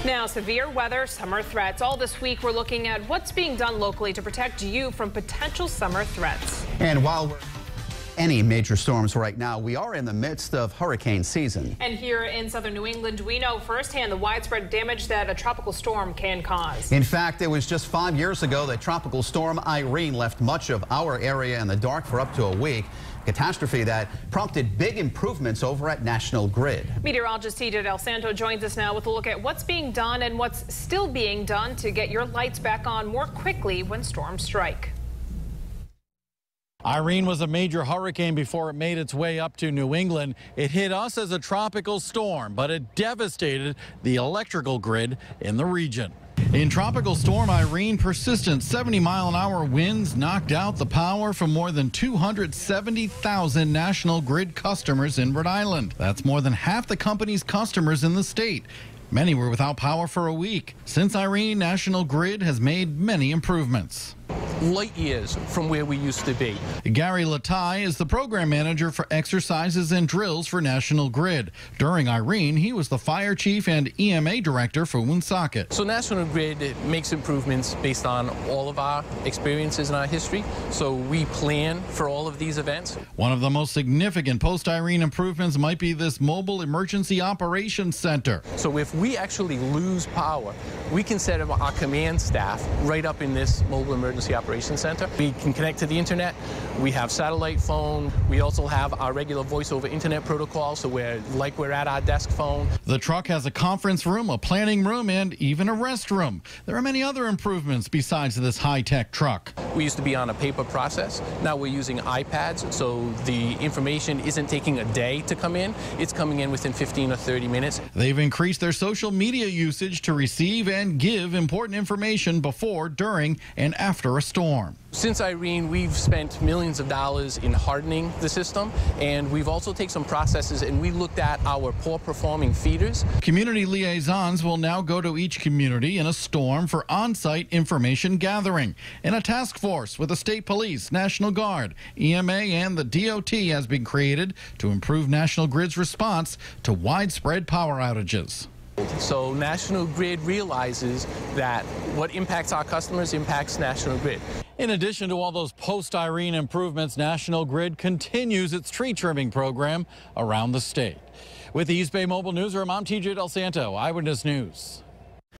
Now, severe weather, summer threats. All this week, we're looking at what's being done locally to protect you from potential summer threats. And while we're any major storms right now, we are in the midst of hurricane season. And here in southern New England, we know firsthand the widespread damage that a tropical storm can cause. In fact, it was just 5 years ago that Tropical Storm Irene left much of our area in the dark for up to a week. Catastrophe that prompted big improvements over at National Grid. Meteorologist TJ Del Santo joins us now with a look at what's being done and what's still being done to get your lights back on more quickly when storms strike. Irene was a major hurricane before it made its way up to New England. It hit us as a tropical storm, but it devastated the electrical grid in the region. In Tropical Storm Irene, persistent 70-mile-an-hour winds knocked out the power from more than 270,000 National Grid customers in Rhode Island. That's more than half the company's customers in the state. Many were without power for a week. Since Irene, National Grid has made many improvements. Light years from where we used to be. Gary Latai is the program manager for exercises and drills for National Grid. During Irene, he was the fire chief and EMA director for Woonsocket. So National Grid makes improvements based on all of our experiences and our history. So we plan for all of these events. One of the most significant post-Irene improvements might be this mobile emergency operations center. So if we actually lose power, we can set up our command staff right up in this mobile emergency operations center. We can connect to the internet. We have satellite phone. We also have our regular voice over internet protocol, so we're at our desk phone. The truck has a conference room, a planning room, and even a restroom. There are many other improvements besides this high-tech truck. We used to be on a paper process. Now we're using iPads, so the information isn't taking a day to come in. It's coming in within 15 or 30 minutes. They've increased their social media usage to receive and give important information before, during, and after a storm. Since Irene, we've spent millions of dollars in hardening the system, and we've also taken some processes and we looked at our poor performing feeders. Community liaisons will now go to each community in a storm for on-site information gathering. And a task force with the state police, National Guard, EMA, and the DOT has been created to improve National Grid's response to widespread power outages. So National Grid realizes that what impacts our customers impacts National Grid. In addition to all those post-Irene improvements, National Grid continues its tree trimming program around the state. With the East Bay Mobile Newsroom, I'm TJ Del Santo, Eyewitness News.